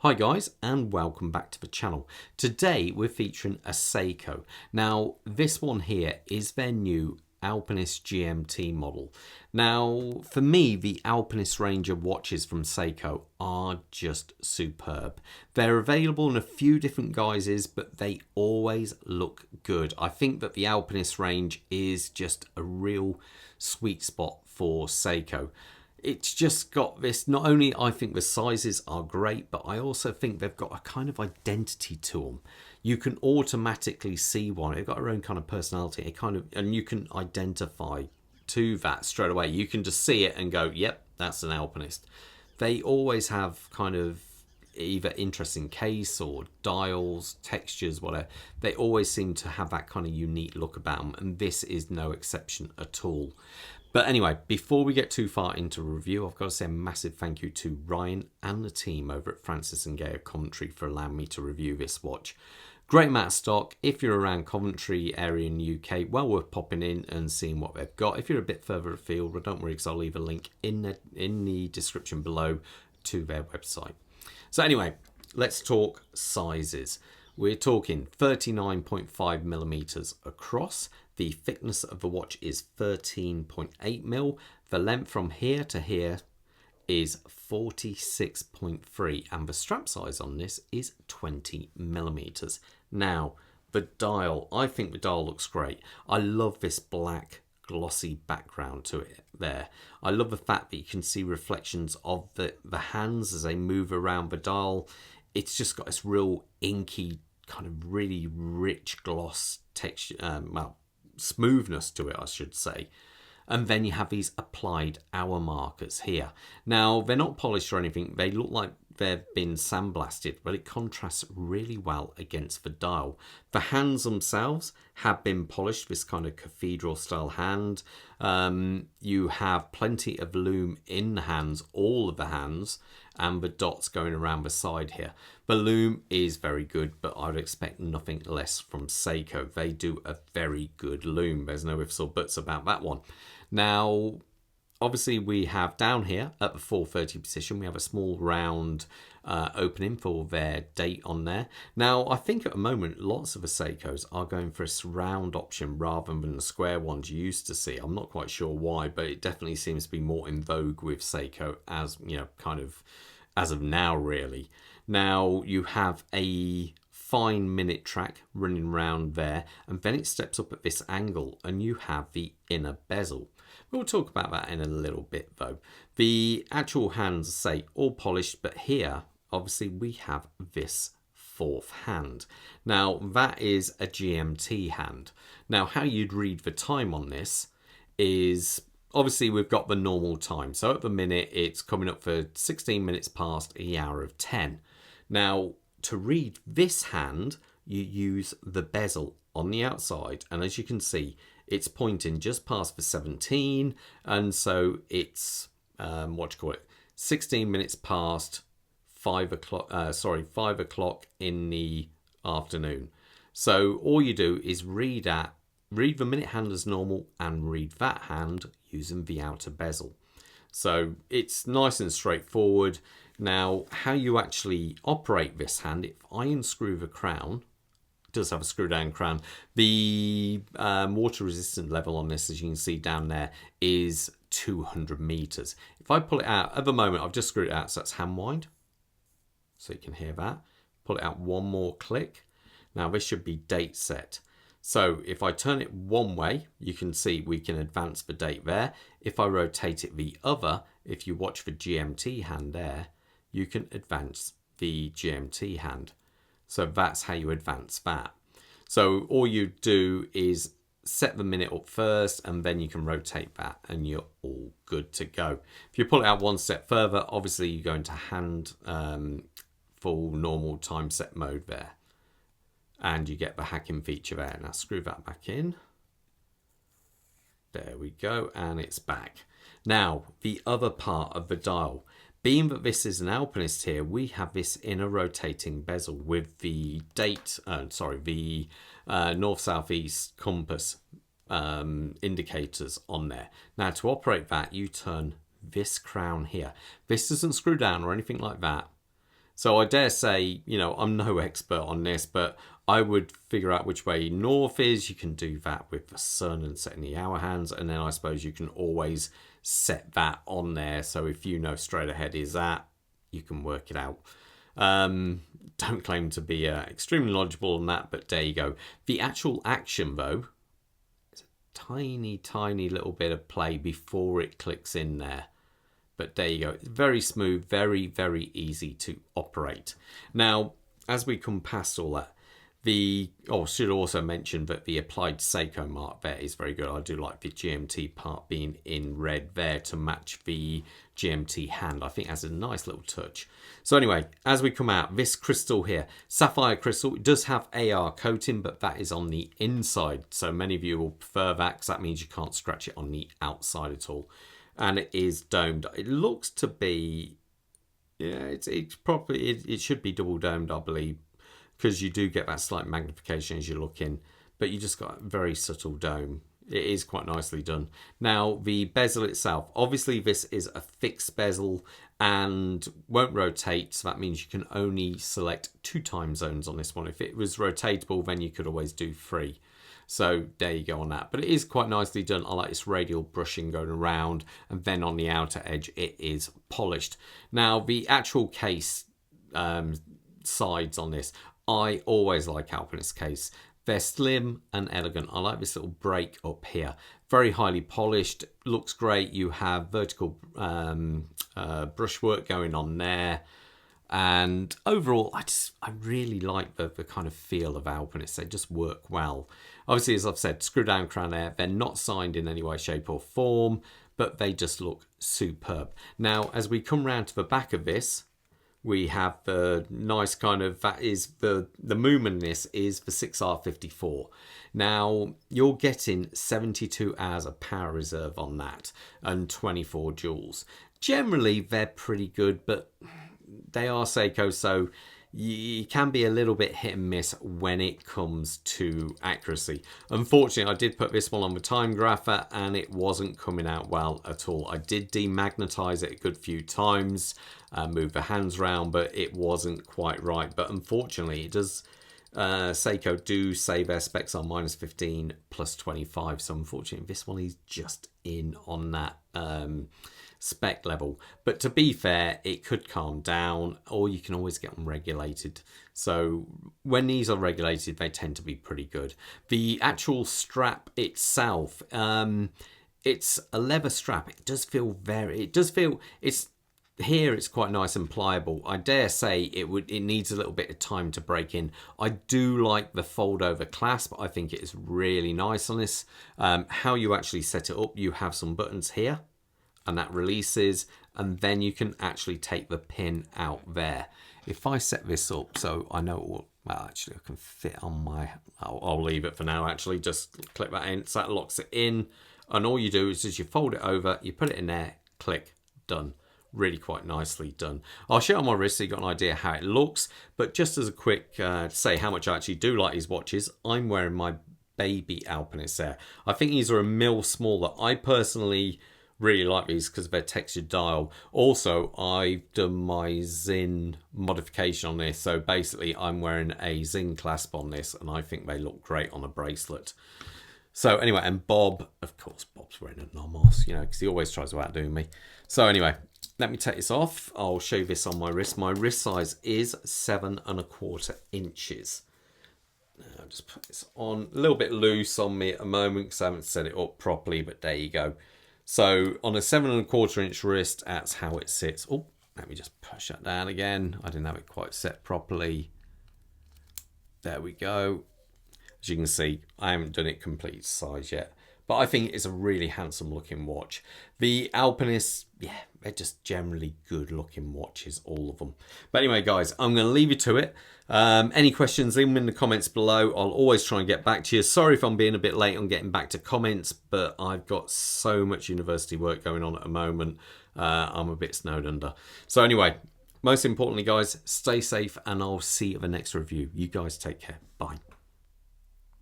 Hi guys, and welcome back to the channel. Today we're featuring a Seiko. Now this one here is their new Alpinist GMT model. Now for me, the Alpinist range of watches from Seiko are just superb. They're available in a few different guises, but they always look good. I think that the Alpinist range is just a real sweet spot for Seiko. It's just got this, not only I think the sizes are great, but I also think they've got a kind of identity to them. You can automatically see one. They've got their own kind of personality, and you can identify to that straight away. You can just see it and go, yep, that's an Alpinist. They always have kind of either interesting case or dials, textures, whatever. They always seem to have that kind of unique look about them, and this is no exception at all. But anyway, before we get too far into review, I've got to say a massive thank you to Ryan and the team over at Francis Gaye of Coventry for allowing me to review this watch. Great amount of stock. If you're around Coventry area in the UK, well worth popping in and seeing what they've got. If you're a bit further afield, well, don't worry, because I'll leave a link in the description below to their website. So anyway, let's talk sizes. We're talking 39.5 millimeters across. The thickness of the watch is 13.8 mil. The length from here to here is 46.3, and the strap size on this is 20 millimeters. Now, the dial, I think the dial looks great. I love this black glossy background to it there. I love the fact that you can see reflections of the hands as they move around the dial. It's just got this real inky, kind of really rich gloss texture, smoothness to it, I should say. And then you have these applied hour markers here. Now, they're not polished or anything. They look like they've been sandblasted, but it contrasts really well against the dial. The hands themselves have been polished, this kind of cathedral style hand. You have plenty of lume in the hands, all of the hands, and the dots going around the side here. The lume is very good, but I would expect nothing less from Seiko. They do a very good lume. There's no ifs or buts about that one. Now, obviously we have down here at the 4:30 position, we have a small round opening for their date on there. Now, I think at the moment, lots of the Seikos are going for a round option rather than the square ones you used to see. I'm not quite sure why, but it definitely seems to be more in vogue with Seiko as, you know, kind of as of now, really. Now, you have a fine minute track running around there, and then it steps up at this angle, and you have the inner bezel. We'll talk about that in a little bit though. The actual hands, say, all polished, but here, obviously, we have this fourth hand. Now, that is a GMT hand. Now, how you'd read the time on this is, obviously, we've got the normal time. So at the minute, it's coming up for 16 minutes past the hour of 10. Now, to read this hand, you use the bezel on the outside, and as you can see, it's pointing just past the 17, and so it's 16 minutes past 5 o'clock. 5 o'clock in the afternoon. So all you do is read the minute hand as normal and read that hand using the outer bezel. So it's nice and straightforward. Now, how you actually operate this hand, if I unscrew the crown, it does have a screw down crown. The water resistant level on this, as you can see down there, is 200 meters. If I pull it out, at the moment, I've just screwed it out, so that's hand wind. So you can hear that. Pull it out one more click. Now this should be date set. So if I turn it one way, you can see we can advance the date there. If I rotate it the other, if you watch the GMT hand there, you can advance the GMT hand. So that's how you advance that. So all you do is set the minute up first, and then you can rotate that and you're all good to go. If you pull it out one step further, obviously you go into hand full normal time set mode there. And you get the hacking feature there. Now screw that back in. There we go, and it's back. Now, the other part of the dial. Being that this is an Alpinist here, we have this inner rotating bezel with the north, south, east compass indicators on there. Now, to operate that, you turn this crown here. This doesn't screw down or anything like that. So I dare say, you know, I'm no expert on this, but I would figure out which way north is. You can do that with the sun and setting the hour hands. And then I suppose you can always set that on there. So if you know straight ahead is that, you can work it out. Don't claim to be extremely knowledgeable on that, but there you go. The actual action, though, is a tiny, tiny little bit of play before it clicks in there. But there you go. It's very smooth, very, very easy to operate. Now, as we come past all that, should also mention that the applied Seiko mark there is very good. I do like the GMT part being in red there to match the GMT hand. I think it has a nice little touch. So anyway, as we come out, this crystal here, sapphire crystal, it does have AR coating, but that is on the inside. So many of you will prefer that because that means you can't scratch it on the outside at all. And it is domed. It looks to be, yeah, it should be double domed, I believe, because you do get that slight magnification as you look in, but you just got a very subtle dome. It is quite nicely done. Now, the bezel itself, obviously this is a fixed bezel and won't rotate, so that means you can only select 2 time zones on this one. If it was rotatable, then you could always do 3. So there you go on that. But it is quite nicely done. I like this radial brushing going around, and then on the outer edge it is polished. Now the actual case sides on this, I always like Alpinist case. They're slim and elegant. I like this little break up here. Very highly polished, looks great. You have vertical brushwork going on there. And overall, I really like the kind of feel of Alpinists. They just work well. Obviously, as I've said, screw down crown air. They're not signed in any way, shape or form, but they just look superb. Now, as we come round to the back of this, we have the nice kind of, that is the movement in this is the 6R54. Now, you're getting 72 hours of power reserve on that and 24 joules. Generally, they're pretty good, but they are Seiko, so you can be a little bit hit and miss when it comes to accuracy. Unfortunately, I did put this one on the time grapher and it wasn't coming out well at all. I did demagnetize it a good few times, move the hands around, but it wasn't quite right. But unfortunately, it does. Seiko do say their specs are -15 plus 25, so unfortunately this one is just in on that spec level. But to be fair, it could calm down, or you can always get them regulated. So when these are regulated, they tend to be pretty good. The actual strap itself, it's a leather strap. It does feel it's quite nice and pliable. I dare say it needs a little bit of time to break in. I do like the fold over clasp. I think it is really nice on this. How you actually set it up, you have some buttons here and that releases, and then you can actually take the pin out there. If I set this up so I know, well, actually I can fit on my, I'll leave it for now actually, just click that in, so that locks it in, and all you do is just you fold it over, you put it in there, click, done. Really quite nicely done. I'll show it on my wrist so you got an idea how it looks, but just as a quick say how much I actually do like these watches, I'm wearing my baby Alpinist there. I think these are a mil smaller. I personally really like these because of their textured dial. Also, I've done my Zin modification on this, so basically I'm wearing a Zin clasp on this and I think they look great on a bracelet. So anyway, and Bob, of course, Bob's wearing a Nomos, you know, because he always tries to outdo me. So anyway, let me take this off. I'll show you this on my wrist. My wrist size is 7¼ inches. I'll just put this on a little bit loose on me at the moment because I haven't set it up properly, but there you go. So on a 7¼ inch wrist, that's how it sits. Oh, let me just push that down again. I didn't have it quite set properly. There we go. As you can see, I haven't done it complete size yet, but I think it's a really handsome looking watch. The Alpinists, yeah, they're just generally good looking watches, all of them. But anyway, guys, I'm going to leave you to it. Any questions, leave them in the comments below. I'll always try and get back to you. Sorry if I'm being a bit late on getting back to comments, but I've got so much university work going on at the moment. I'm a bit snowed under. So anyway, most importantly, guys, stay safe and I'll see you at the next review. You guys take care. Bye.